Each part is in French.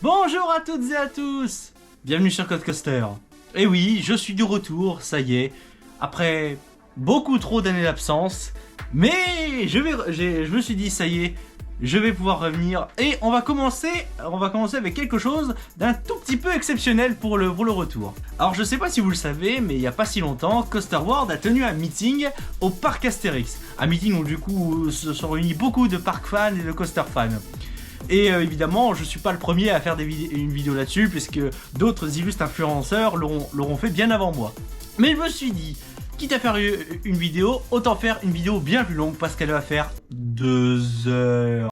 Bonjour à toutes et à tous. Bienvenue sur Codecoaster. Et oui, je suis de retour, ça y est, après beaucoup trop d'années d'absence, mais je me suis dit ça y est, je vais pouvoir revenir et on va commencer avec quelque chose d'un tout petit peu exceptionnel pour le retour. Alors je sais pas si vous le savez, mais il y a pas si longtemps, Coaster World a tenu un meeting au parc Astérix. Un meeting où du coup se sont réunis beaucoup de parc fans et de coaster fans. Et évidemment, je suis pas le premier à faire une vidéo là-dessus, puisque d'autres illustres influenceurs l'auront fait bien avant moi. Mais je me suis dit, quitte à faire une vidéo, autant faire une vidéo bien plus longue, parce qu'elle va faire 2 heures.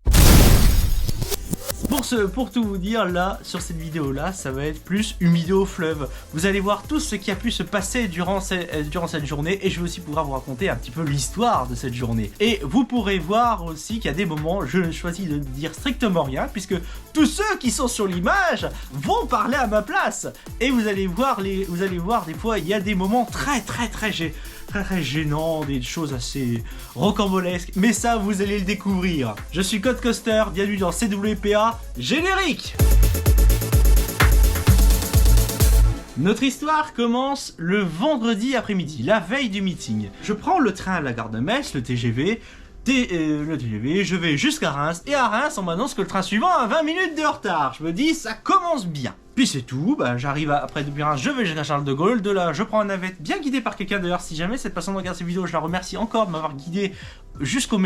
Pour tout vous dire, là, sur cette vidéo-là, ça va être plus une vidéo fleuve. Vous allez voir tout ce qui a pu se passer durant cette journée, et je vais aussi pouvoir vous raconter un petit peu l'histoire de cette journée. Et vous pourrez voir aussi qu'il y a des moments, je choisis de dire strictement rien, puisque tous ceux qui sont sur l'image vont parler à ma place. Et vous allez voir des fois, il y a des moments très gênants, des choses assez rocambolesques, mais ça vous allez le découvrir. Je suis Codecoaster, bienvenue dans CWPA, générique. Notre histoire commence le vendredi après-midi, la veille du meeting. Je prends le train à la gare de Metz, le TGV, je vais jusqu'à Reims, et à Reims on m'annonce que le train suivant a 20 minutes de retard. Je me dis, ça commence bien. Puis c'est tout, j'arrive après depuis Reims, je vais jusqu'à Charles de Gaulle, de là je prends un navette bien guidé par quelqu'un. D'ailleurs, si jamais cette personne regarde cette vidéo, je la remercie encore de m'avoir guidé jusqu'au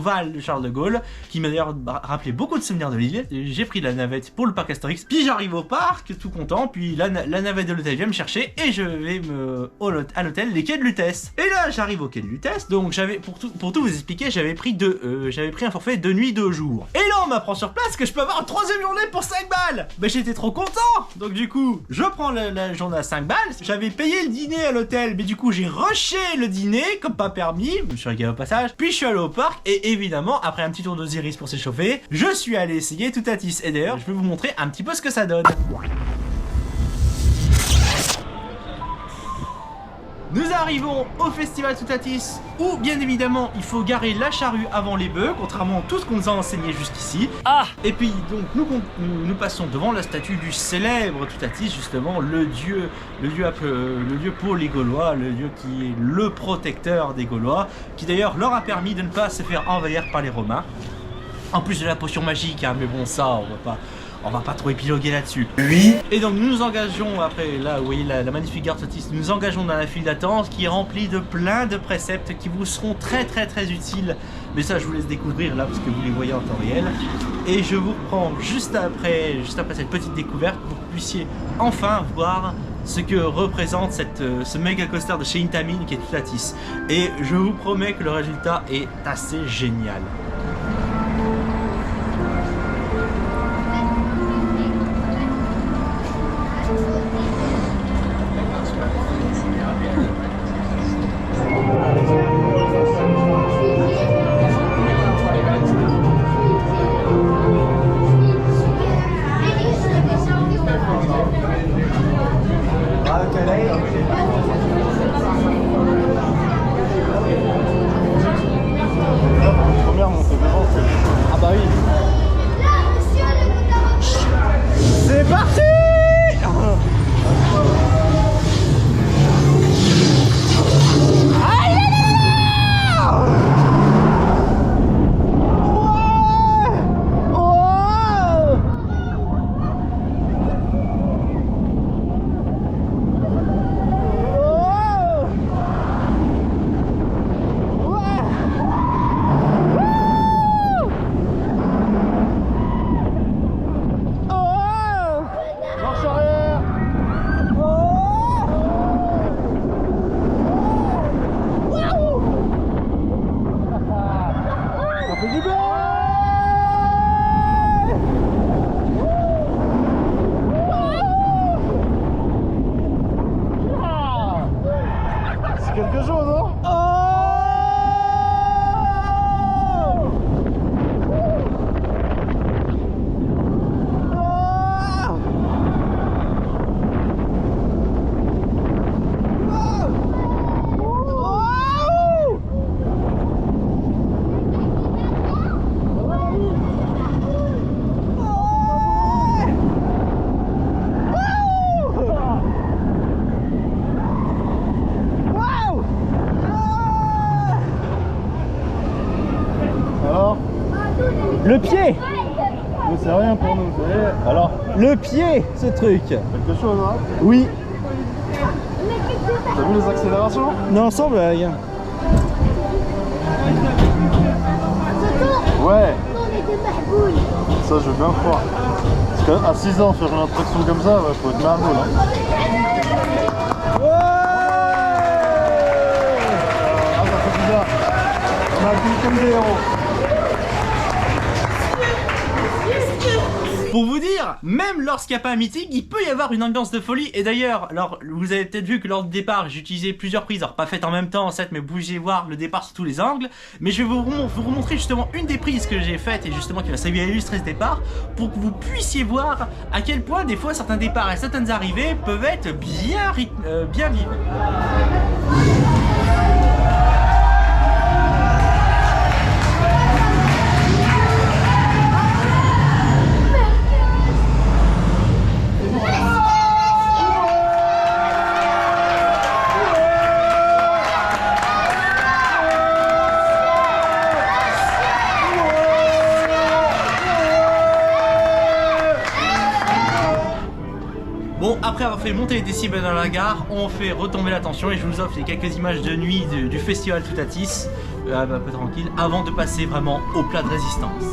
Val de Charles de Gaulle, qui m'a d'ailleurs rappelé beaucoup de souvenirs de l'île. J'ai pris la navette pour le parc Astérix, puis j'arrive au parc, tout content, puis la navette de l'hôtel vient me chercher, et je vais à l'hôtel, les quais de Lutèce. Et là, j'arrive au quai de Lutèce, donc j'avais, pour tout vous expliquer, j'avais pris un forfait 2 nuits 2 jours. Et là, on m'apprend sur place que je peux avoir une 3e journée pour 5 balles. J'étais trop content. Donc du coup, je prends la journée à 5 balles. J'avais payé le dîner à l'hôtel, mais du coup, j'ai rushé le dîner, comme pas permis. Je me suis régalé au passage. Puis je suis allé au parc, et évidemment, après un petit tour d'Osiris pour s'échauffer, je suis allé essayer Toutatis. Et d'ailleurs, je vais vous montrer un petit peu ce que ça donne. Nous arrivons au festival Toutatis, où bien évidemment il faut garer la charrue avant les bœufs, contrairement à tout ce qu'on nous a enseigné jusqu'ici. Et puis donc nous passons devant la statue du célèbre Toutatis, justement le dieu pour les Gaulois, le dieu qui est le protecteur des Gaulois, qui d'ailleurs leur a permis de ne pas se faire envahir par les Romains. En plus de la potion magique, hein, mais bon, ça on va pas trop épiloguer là-dessus. Oui. Et donc nous nous engageons, après là vous voyez la magnifique gare Toutatis, nous nous engageons dans la file d'attente qui est remplie de plein de préceptes qui vous seront très utiles. Mais ça je vous laisse découvrir là parce que vous les voyez en temps réel. Et je vous reprends juste après cette petite découverte pour que vous puissiez enfin voir ce que représente ce méga coaster de chez Intamin qui est Toutatis. Et je vous promets que le résultat est assez génial. Quelque chose, non? Le pied. Mais c'est rien pour nous, vous savez. Alors, Le pied, ce truc. quelque chose, hein. Oui. T'as vu les accélérations? Non, sans blague. Ouais. Ça, je veux bien croire. Parce qu'à 6 ans, faire une attraction comme ça, ouais, faut être marmot, là. Ah, ça fait bizarre. On a vu comme des héros. Pour vous dire, même lorsqu'il n'y a pas un meeting, il peut y avoir une ambiance de folie. Et d'ailleurs, alors vous avez peut-être vu que lors du départ, j'ai utilisé plusieurs prises. Alors pas faites en même temps, en fait, mais bougez voir le départ sous tous les angles. Mais je vais vous remontrer justement une des prises que j'ai faites et justement qui va servir à illustrer ce départ pour que vous puissiez voir à quel point des fois certains départs et certaines arrivées peuvent être bien vivants. Bon, après avoir fait monter les décibels dans la gare, on fait retomber la tension et je vous offre les quelques images de nuit du festival Toutatis, un peu tranquille, avant de passer vraiment au plat de résistance.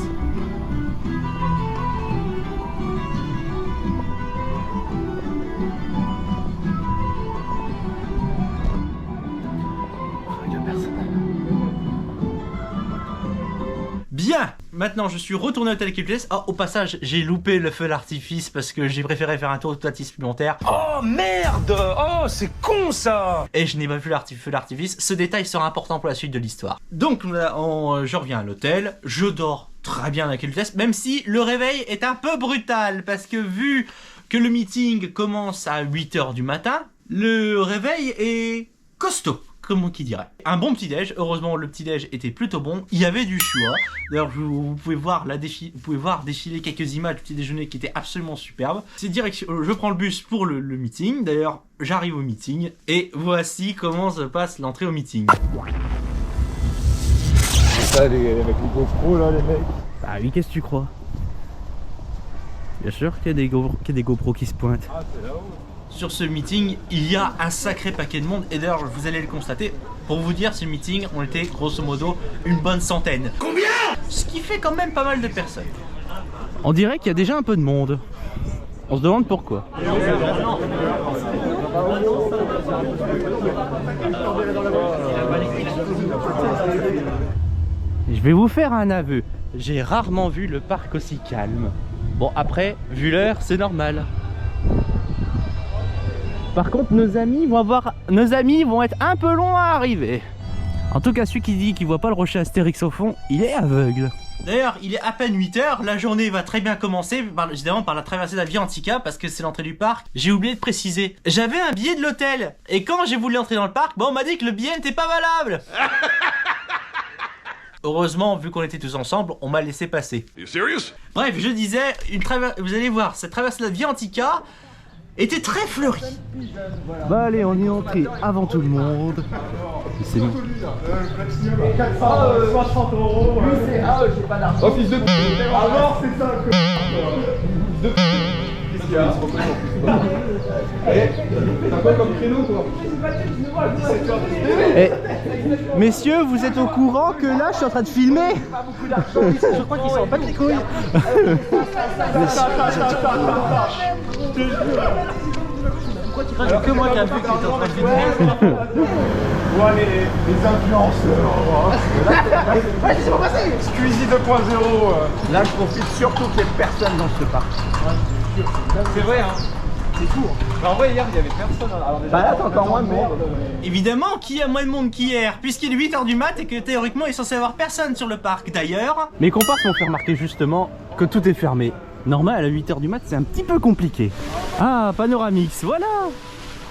Bien, maintenant je suis retourné au Télécultes. Oh, au passage, j'ai loupé le feu d'artifice parce que j'ai préféré faire un tour de Toutatis supplémentaire. Oh merde! Oh c'est con ça! Et je n'ai pas vu le feu d'artifice. Ce détail sera important pour la suite de l'histoire. Donc, je reviens à l'hôtel. Je dors très bien avec le test, même si le réveil est un peu brutal parce que vu que le meeting commence à 8 h du matin, le réveil est costaud. Comme qui dirait. Un bon petit-déj, heureusement le petit-déj était plutôt bon, il y avait du choix. D'ailleurs vous pouvez voir défiler quelques images du petit-déjeuner qui étaient absolument superbes. C'est direction, je prends le bus pour le meeting, d'ailleurs j'arrive au meeting, et voici comment se passe l'entrée au meeting. Ça, avec les GoPro là, les mecs. Bah oui, qu'est-ce que tu crois? Bien sûr qu'il y a des GoPros qui se pointent. Ah, c'est là-haut. Sur ce meeting, il y a un sacré paquet de monde et d'ailleurs vous allez le constater. Pour vous dire, ce meeting, on était grosso modo une bonne centaine. Combien? Ce qui fait quand même pas mal de personnes. On dirait qu'il y a déjà un peu de monde. On se demande pourquoi. Je vais vous faire un aveu. J'ai rarement vu le parc aussi calme. Bon après, vu l'heure, c'est normal. Par contre, nos amis vont être un peu longs à arriver. En tout cas, celui qui dit qu'il voit pas le rocher Astérix au fond, il est aveugle. D'ailleurs, il est à peine 8 h, la journée va très bien commencer, évidemment par la traversée de la Via Antica, parce que c'est l'entrée du parc. J'ai oublié de préciser, j'avais un billet de l'hôtel, et quand j'ai voulu entrer dans le parc, on m'a dit que le billet n'était pas valable. Heureusement, vu qu'on était tous ensemble, on m'a laissé passer. Bref, je disais, vous allez voir, cette traversée de la Via Antica était très fleurie. Bah allez, on est entré avant tout le monde. C'est bon. 460 €. Lui c'est j'ai pas d'argent. Oh fils de p***. Alors c'est ça que. Fils de p***. Qu'est-ce qu'il y a? T'as quoi comme créneau toi? Messieurs, vous êtes au courant que là je suis en train de filmer? Je crois qu'ils s'en battent les couilles. Pourquoi tu crois que moi qui ai vu que t'étais en train de filmer? Ouais, les influenceurs. Ouais, c'est pas passé. Squeezie 2.0. Là je profite surtout qu'il n'y ait personne dans ce parc. C'est vrai, hein. C'est fou. Bah, en vrai, hier, il y avait personne. Alors, déjà, Bah là t'as encore moins de monde. Évidemment qu'il y a moins de monde qu'hier, puisqu'il est 8 h du mat et que théoriquement il est censé avoir personne sur le parc. D'ailleurs, mes comparses m'ont fait remarquer justement que tout est fermé. Normal, à 8 h du mat, c'est un petit peu compliqué. Ah, Panoramix, voilà.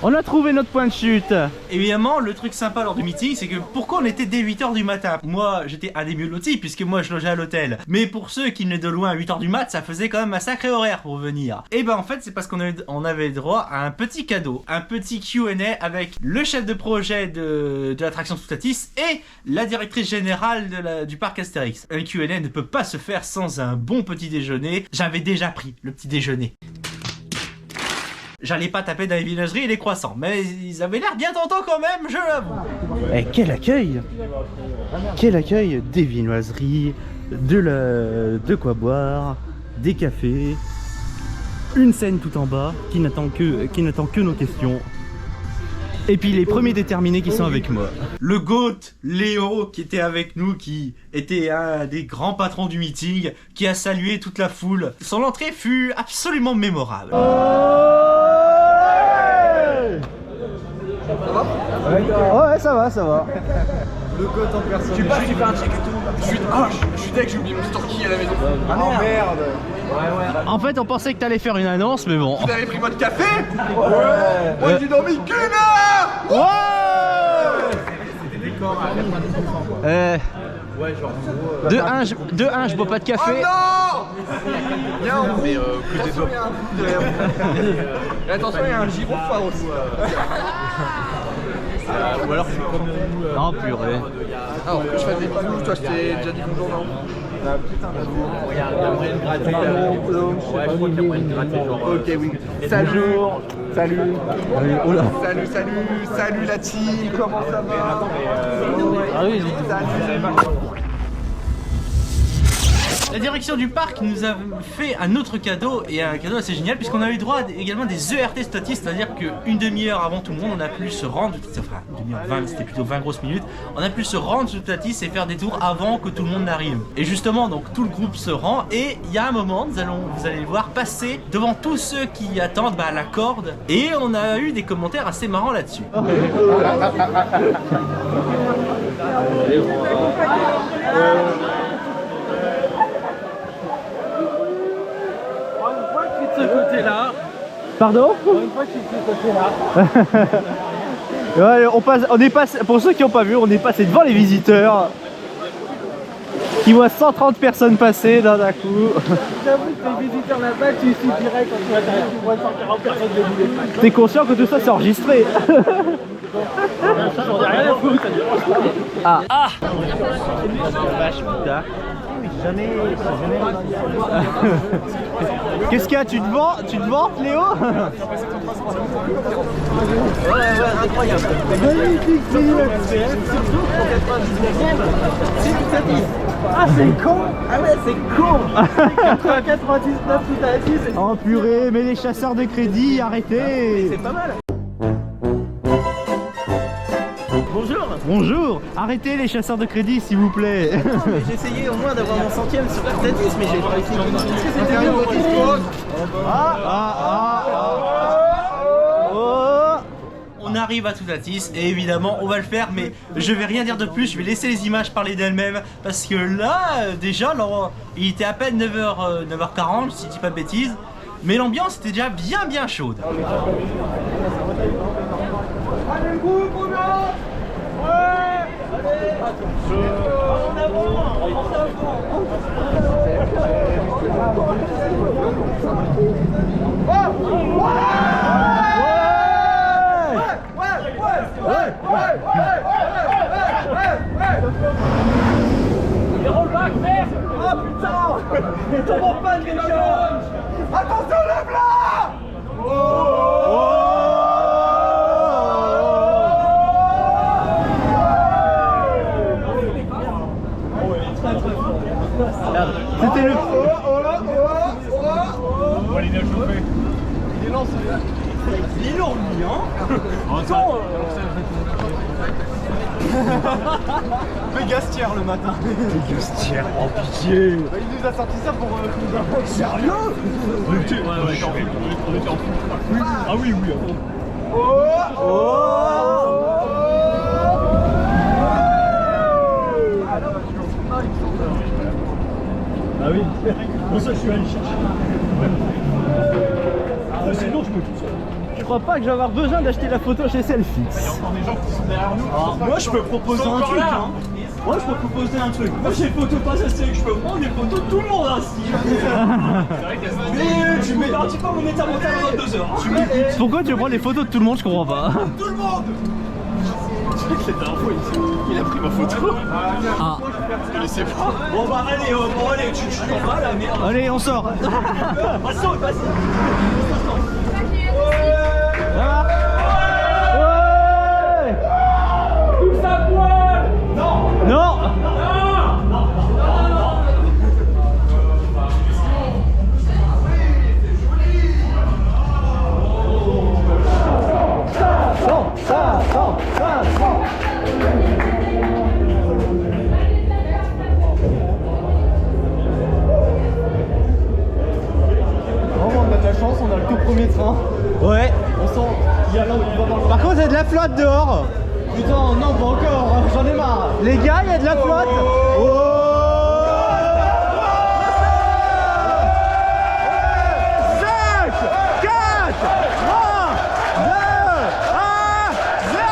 On a trouvé notre point de chute. Évidemment, le truc sympa lors du meeting, c'est que pourquoi on était dès 8h du matin? Moi, j'étais un des mieux lotis, puisque moi je logeais à l'hôtel. Mais pour ceux qui venaient de loin à 8h du mat, ça faisait quand même un sacré horaire pour venir. Et ben en fait, c'est parce qu'on avait droit à un petit cadeau, un petit Q&A avec le chef de projet de l'attraction Toutatis et la directrice générale du parc Astérix. Un Q&A ne peut pas se faire sans un bon petit déjeuner. J'avais déjà pris le petit déjeuner. J'allais pas taper dans les viennoiseries et les croissants, mais ils avaient l'air bien tentants quand même, je l'avoue. Eh, quel accueil! Quel accueil! Des viennoiseries, de quoi boire, des cafés, une scène tout en bas qui n'attend que nos questions. Et puis les premiers déterminés qui sont avec moi. Le GOAT, Léo, qui était avec nous, qui était un des grands patrons du meeting, qui a salué toute la foule. Son entrée fut absolument mémorable. Ouais, ça va, ça va. Le goth en personne. Tu passes, tu fais un check et tout. Je suis deck, j'ai oublié mon storky à la maison. Ah merde. Ouais. En fait, on pensait que t'allais faire une annonce, mais bon. Vous avez pris votre café? Ouais. Moi j'ai dormi qu'une heure. Ouais. C'était décor à 90%. Ouais, genre. De 1, je bois pas de café. Oh non. Bien, mais que des doigts. Et attention, il y a un gyrophare aussi. Ou alors c'est comme nous. Non, purée. Ah, je faisais pas nous, toi je t'ai déjà dit bonjour, non? Ah putain, regarde, il y a moyen de gratter. Ouais, je crois qu'il y a moyen de gratter, genre. Ok, oui. Salut. Salut. Salut la team, comment ça va? Ah oui, salut. La direction du parc nous a fait un autre cadeau, et un cadeau assez génial, puisqu'on a eu droit également des ERT Toutatis, c'est-à-dire qu'une demi-heure avant tout le monde, on a pu se rendre, enfin une demi-heure 20, c'était plutôt 20 grosses minutes, on a pu se rendre sur Toutatis et faire des tours avant que tout le monde n'arrive. Et justement, donc tout le groupe se rend, et il y a un moment, vous allez voir passer devant tous ceux qui attendent la corde, et on a eu des commentaires assez marrants là-dessus. Ce côté-là. Pardon? Une fois que je suis de ce côté-là. Ouais, on est passé, pour ceux qui n'ont pas vu, on est passé devant les visiteurs qui voient 130 personnes passer d'un coup. J'avoue que les visiteurs là-bas, tu suffirais quand tu vas t'arrêter, tu vois 140 personnes de T'es conscient que tout ça c'est enregistré? J'en ai rien à foutre. Ah. Qu'est-ce qu'il y a? Tu te vantes, Léo? Ouais, incroyable. Magnifique pays le surtout pour 99ème. C'est Toutatis. Ah, c'est con. Ah ouais, c'est con. 99 Toutatis. Oh purée, mais les chasseurs de crédit, arrêtez. C'est pas mal. Bonjour. Bonjour. Arrêtez les chasseurs de crédit, s'il vous plaît. J'ai essayé au moins d'avoir mon centième sur Toutatis, mais j'ai pas réussi. Est-ce que c'était bien votre histoire? On arrive à Toutatis et évidemment on va le faire, mais je vais rien dire de plus, je vais laisser les images parler d'elles-mêmes parce que là déjà il était à peine 9h40 si je dis pas de bêtises, mais l'ambiance était déjà bien chaude. Allez, vous, ouais. En avant. Il rollback, merde. Oh putain. Il tombe en panne déjà. Attention le blanc. C'était le... Il est lancé. Il est lourd lui, hein. Pégastière le matin. Pégastière, oh pitié. Il nous a sorti ça pour nous. Sérieux? On était en fou. Ah oui. Ah oui, pour ça je suis allé chercher. Sinon je me tout seul. je crois pas que je vais avoir besoin d'acheter la photo chez Selfix. Moi je peux proposer un truc hein. Moi je peux proposer un truc. Moi j'ai une photo pas assez que je peux prendre des photos de tout le monde assis. Mais tu m'épargnes pas mon état mental en 2 heures. Pourquoi tu prends les photos de tout le monde? Je comprends pas. Tout le monde. Il a pris ma photo. Ah. Je connaissais pas. Bon bah allez, tu t'en vas la merde. Allez, on sort. Passons, vas-y. Tous à poil. Non. Non. On a le tout premier train. Ouais. On sent qu'il y a là où on va voir le... Par contre, il y a de la flotte dehors. Putain, non, pas encore, j'en ai marre. Les gars, il y a de la flotte. Oh. 5, 4, 3, 2, 1, 0.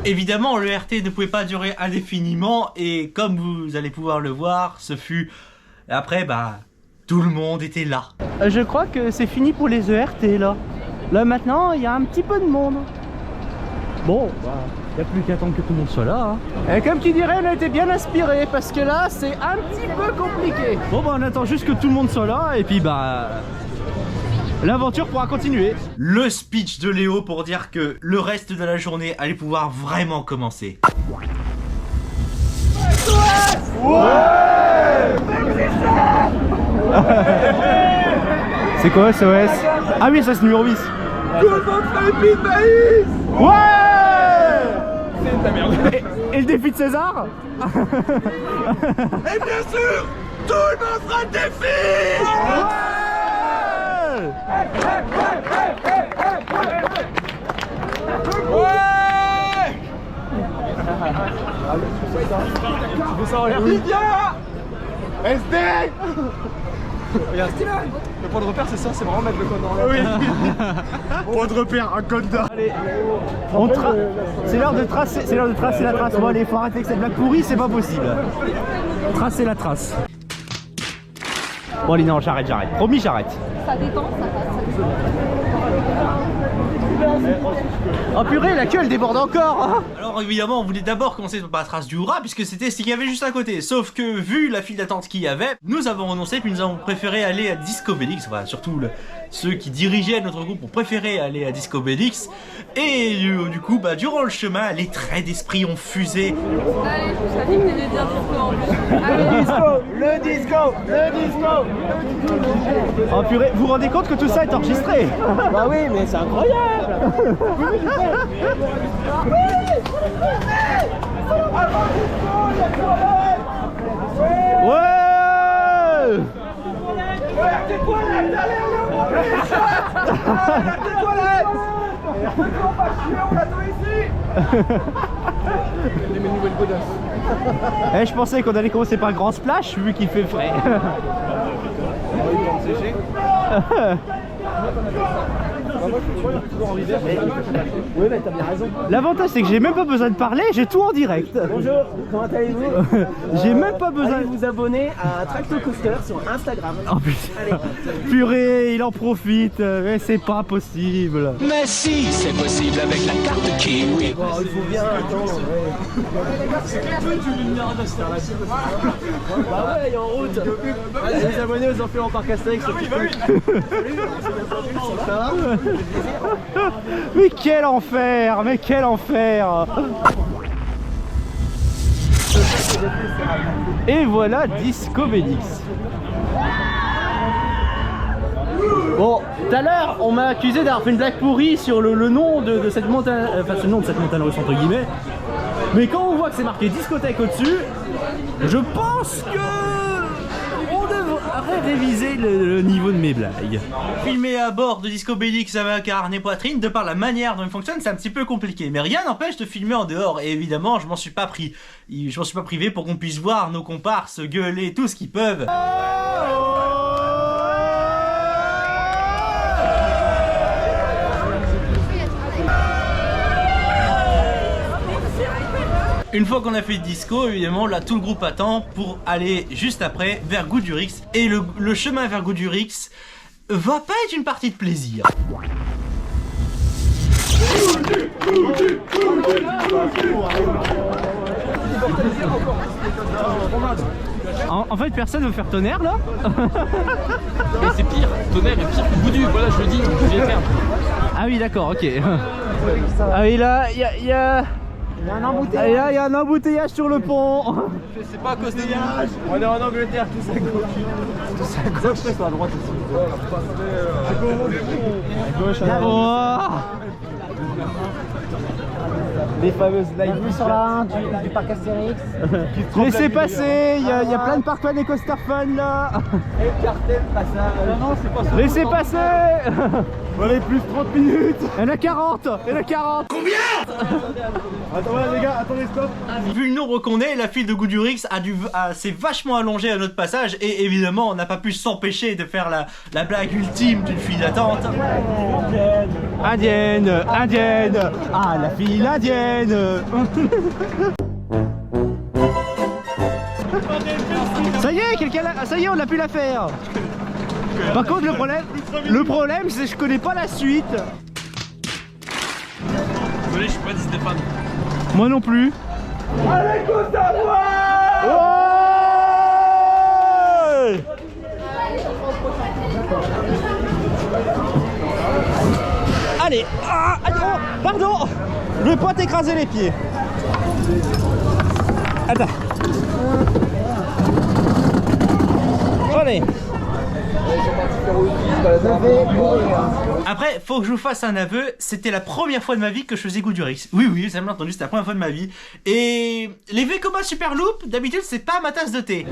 Évidemment, le RT ne pouvait pas durer indéfiniment et comme vous allez pouvoir le voir, ce fut... Après, bah, tout le monde était là. Je crois que c'est fini pour les ERT là. Là maintenant, il y a un petit peu de monde. Bon, bah, il n'y a plus qu'à attendre que tout le monde soit là. Hein. Et comme tu dirais, on a été bien inspiré parce que là, c'est un petit peu compliqué. Bon, bah, on attend juste que tout le monde soit là et puis, bah, l'aventure pourra continuer. Le speech de Léo pour dire que le reste de la journée allait pouvoir vraiment commencer. C'est quoi SOS? Ah oui, ça c'est numéro 10. Ouais! C'est ta merde. Et le défi de César? Et bien sûr, tout le monde fera le défi. SD. Regarde, le point de repère c'est ça, c'est vraiment mettre le code dans la... Oui. Point de repère, un code d'art. Allez, c'est l'heure de tracer, la trace. Bon allez, faut arrêter avec cette blague pourrie, c'est pas possible. Tracer la trace. Bon allez, non, j'arrête. Promis, j'arrête. Ça détend, ça passe. Oh purée, la queue elle déborde encore hein. Alors évidemment, on voulait d'abord commencer par la trace du Hurrah puisque c'était ce qu'il y avait juste à côté. Sauf que vu la file d'attente qu'il y avait, nous avons renoncé puis nous avons préféré aller à Disco Bellix. Enfin, surtout ceux qui dirigeaient notre groupe ont préféré aller à Disco Bellix. Et du coup, bah, durant le chemin, les traits d'esprit ont fusé. Allez, ça dit que t'es de dire disco en plus. Allez, Le disco. Oh purée, vous vous rendez compte que tout ça est enregistré? Bah oui, mais c'est incroyable. Ouais! Eh, je pensais qu'on allait commencer par Grand Splash vu qu'il fait frais. Oui, mais t'as bien raison. L'avantage c'est que j'ai même pas besoin de parler, j'ai tout en direct. Bonjour, comment allez-vous? J'ai même pas besoin Allez vous abonner à Tracto Coaster sur Instagram. Oh putain. Purée, il en profite, mais c'est pas possible. Mais si, c'est possible avec la carte Kiwi. Bon, il faut bien attendre. Bah ouais, il est en route. Les abonnés aux enfants en parc Astérix. Ça va? Mais quel enfer, Et voilà Disco Bellix. Bon, tout à l'heure, on m'a accusé d'avoir fait une blague pourrie sur le nom de cette montagne, enfin ce nom de cette montagne russe entre guillemets. Mais quand on voit que c'est marqué discothèque au-dessus, je pense que on devrait réviser le niveau de mes blagues. Filmer à bord de Disco Bellix avec un harnais poitrine, de par la manière dont il fonctionne, c'est un petit peu compliqué. Mais rien n'empêche de filmer en dehors. Et évidemment, je m'en suis pas privé pour qu'on puisse voir nos comparses gueuler tout ce qu'ils peuvent. Une fois qu'on a fait le disco, évidemment, là tout le groupe attend pour aller juste après vers Goudurix. Et le chemin vers Goudurix va pas être une partie de plaisir. En fait, personne veut faire tonnerre là. Mais c'est pire, tonnerre est pire que Goudu, voilà je le dis, je viens faire. Ah oui, d'accord, ok. Ah oui, là, il y a un embouteillage sur le pont. C'est pas à cause des nuages. On est en Angleterre, tout ça gauche. Tout ça gauche, c'est à droite aussi. À gauche, à droite. Les fameuses live sur la 1 du parc Astérix. Laissez passer, il y a plein de parcs fun et coaster fun là. Et le cartel passe à... Laissez passer. Allez, plus 30 minutes. Elle a 40. Elle a 40. Attends, voilà, les gars, attendez, stop. Vu le nombre qu'on est, la file de Goudurix s'est vachement allongée à notre passage et évidemment on n'a pas pu s'empêcher de faire la blague ultime d'une file d'attente. Indienne, indienne. Ah, la file indienne. Ça y est, ça y est, on a pu la faire. Par contre, le problème, c'est que je connais pas la suite. Désolé, je suis pas dit Stéphane. Moi non plus. Allez, coup d'avoir. Ouais. Allez, ah, oh, pardon. Je vais pas t'écraser les pieds. Attends. Allez. Après, faut que je vous fasse un aveu, c'était la première fois de ma vie que je faisais Goudurix. Oui, ça m'a entendu, c'était la première fois de ma vie. Et les Vekoma Super Loop, d'habitude, c'est pas ma tasse de thé.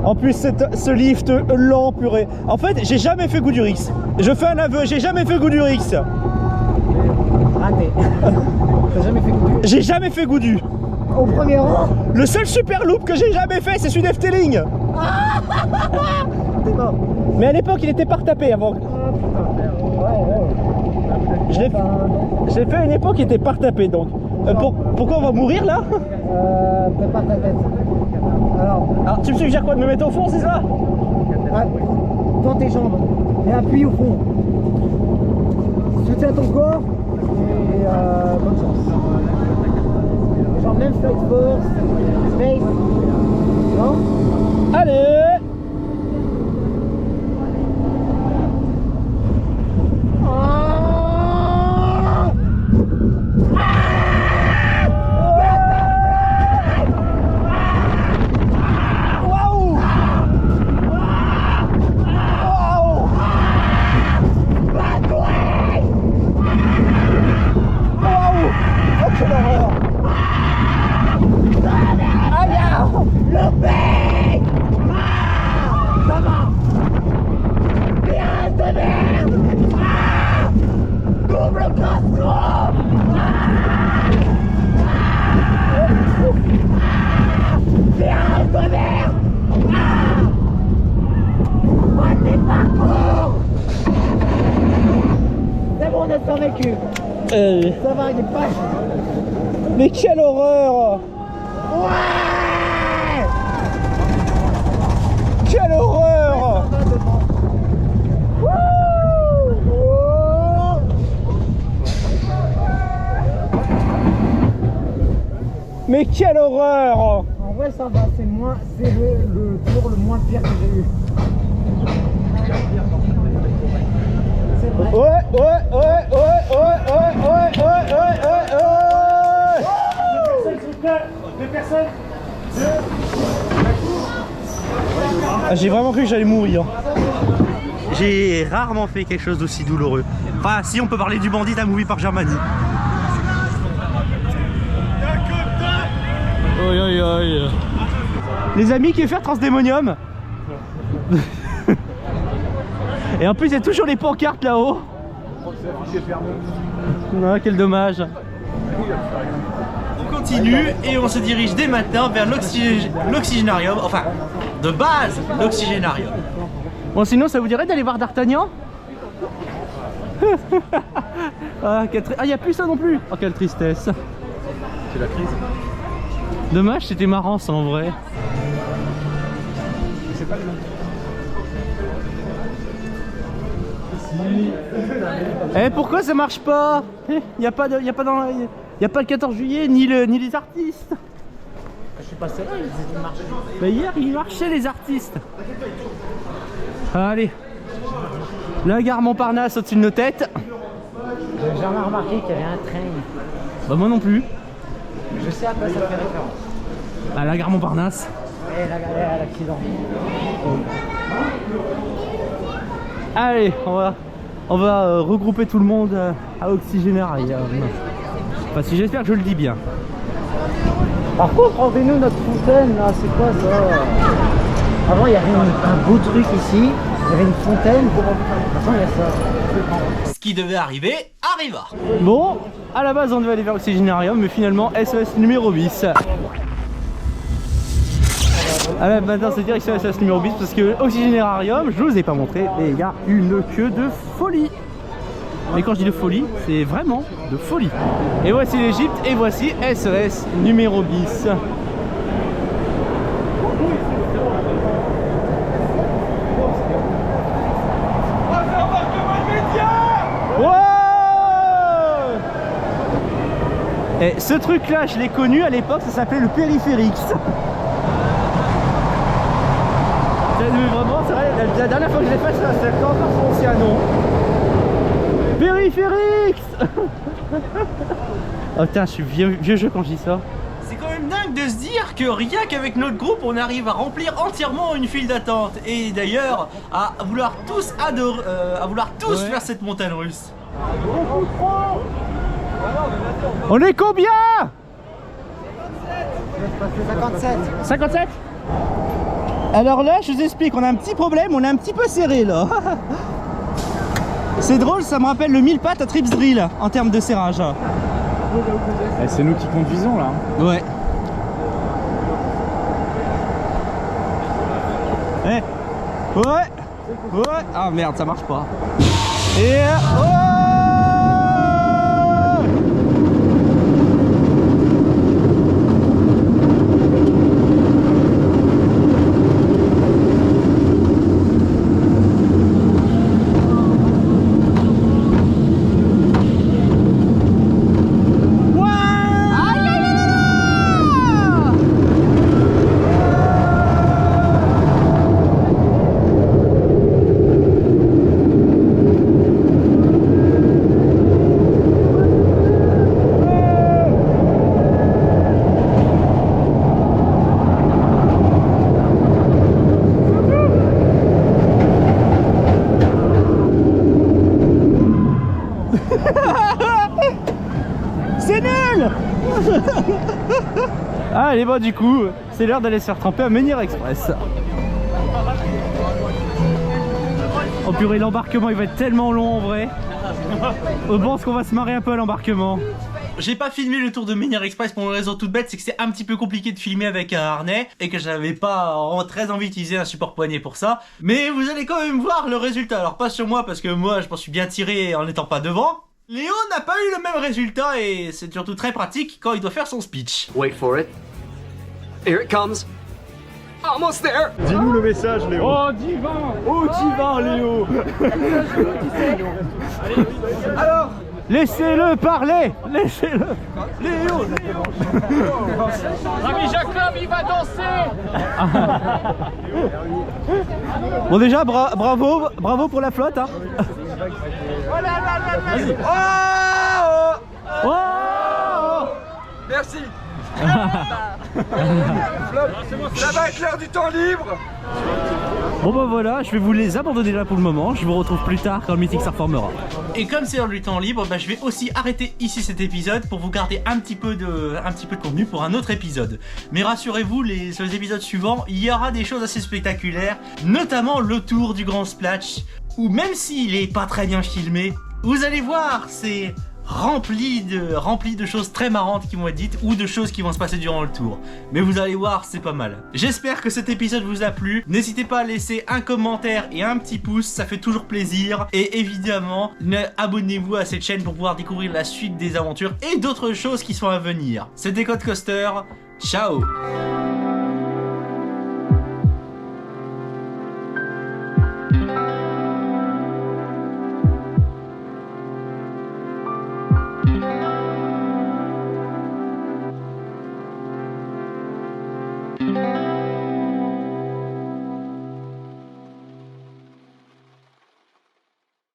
En plus, ce lift lent, purée. En fait, j'ai jamais fait Goudurix. Je fais un aveu, j'ai jamais fait Goudurix. Raté. T'as jamais fait Goudu? J'ai jamais fait Goudu. Au premier rang? Le seul super loop que j'ai jamais fait, c'est celui d'Efteling. T'es mort. Mais à l'époque, il était pas retapé avant. Je l'ai fait à une époque, il était pas retapé donc. Pourquoi on va mourir là? Prépare ta tête. Alors, tu me suggères quoi, de me mettre au fond, c'est ça? Dans tes jambes et appuie au fond. Soutiens ton corps et bonne chance. Genre même Flight Force, Space. Non? Allez! C'est bon, on est survécu. Ça va, il est pas. Mais quelle horreur! Ouais! Quelle horreur! Mais quelle horreur! En vrai, ça va, c'est le tour le moins pire que j'ai eu. C'est vrai. Ouais. Deux personnes. Ah, j'ai vraiment cru que j'allais mourir. J'ai rarement fait quelque chose d'aussi douloureux. Enfin, si on peut parler du Bandit à Movie Park Germany. Les amis, qui veut faire Transdémonium? Et en plus, il y a toujours les pancartes là-haut. Non, quel dommage. On continue et on se dirige dès maintenant vers l'Oxygénarium, enfin, de base, l'Oxygénarium. Bon, sinon, ça vous dirait d'aller voir D'Artagnan? Ah, y a plus ça non plus. Oh, quelle tristesse. C'est la crise. Dommage, c'était marrant ça en vrai. C'est pas le même. Eh, pourquoi ça marche pas? Y a pas le 14 juillet ni les artistes. Je suis passé là, ils marchaient. Bah hier ils marchaient les artistes. Allez. La gare Montparnasse au-dessus de nos têtes. J'ai jamais remarqué qu'il y avait un train. Bah moi non plus. Je sais à quoi ça fait référence. À la gare Montparnasse. l'accident. Allez, on va regrouper tout le monde à Oxygénarium. Enfin, si j'espère que je le dis bien. Par contre, rendez-nous notre fontaine là, c'est quoi ça? Avant il y avait un beau truc ici, il y avait une fontaine. Maintenant il y a ça. Ce qui devait arriver, arriva. Bon, à la base on devait aller vers Oxygénarium, mais finalement SOS numéro 10. Ah bah maintenant c'est direction SOS numéro 10 parce que Oxygénarium, je vous ai pas montré, mais il y a une queue de folie. Mais quand je dis de folie, c'est vraiment de folie. Et voici l'Egypte et voici SOS numéro 10. Et ce truc là je l'ai connu à l'époque, ça s'appelait le périphérique. Vraiment, c'est vrai, la dernière fois que je l'ai fait, c'était encore son ancien nom. Périphérique. Oh putain, je suis vieux jeu quand je dis ça. C'est quand même dingue de se dire que rien qu'avec notre groupe, on arrive à remplir entièrement une file d'attente. Et d'ailleurs, à vouloir tous faire cette montagne russe. On est combien? 57. 57? Alors là, je vous explique, on a un petit problème, on est un petit peu serré là. C'est drôle, ça me rappelle le 1000 pattes à Trips Drill en termes de serrage. C'est nous qui conduisons là. Ouais. Ouais. Ah merde, ça marche pas. Et c'est nul. Allez, bon du coup, c'est l'heure d'aller se faire tremper à Menhir Express. Oh purée, l'embarquement il va être tellement long en vrai. Je pense qu'on va se marrer un peu à l'embarquement. J'ai pas filmé le tour de Menhir Express pour une raison toute bête, c'est que c'est un petit peu compliqué de filmer avec un harnais et que j'avais pas très envie d'utiliser un support poignet pour ça. Mais vous allez quand même voir le résultat. Alors pas sur moi parce que moi je m'en suis bien tiré en n'étant pas devant. Léo n'a pas eu le même résultat et c'est surtout très pratique quand il doit faire son speech. Wait for it. Here it comes. Almost there. Dis-nous le message, Léo. Oh divin. Oh divin Léo. Alors, laissez-le parler. Laissez-le. Léo. Ami Jacob, il va danser. Bon déjà bravo pour la flotte hein. vas-y. Oh Merci. Ça va être l'heure du temps libre. Bon bah voilà, je vais vous les abandonner là pour le moment. Je vous retrouve plus tard quand le meeting se reformera. Et comme c'est l'heure du temps libre, bah, je vais aussi arrêter ici cet épisode pour vous garder un petit peu de contenu pour un autre épisode. Mais rassurez-vous, sur les épisodes suivants, il y aura des choses assez spectaculaires, notamment le tour du Grand Splash, où même s'il est pas très bien filmé, vous allez voir, c'est rempli de choses très marrantes qui vont être dites ou de choses qui vont se passer durant le tour. Mais vous allez voir, c'est pas mal. J'espère que cet épisode vous a plu. N'hésitez pas à laisser un commentaire et un petit pouce, ça fait toujours plaisir. Et évidemment, abonnez-vous à cette chaîne pour pouvoir découvrir la suite des aventures et d'autres choses qui sont à venir. C'était Code Coaster, ciao.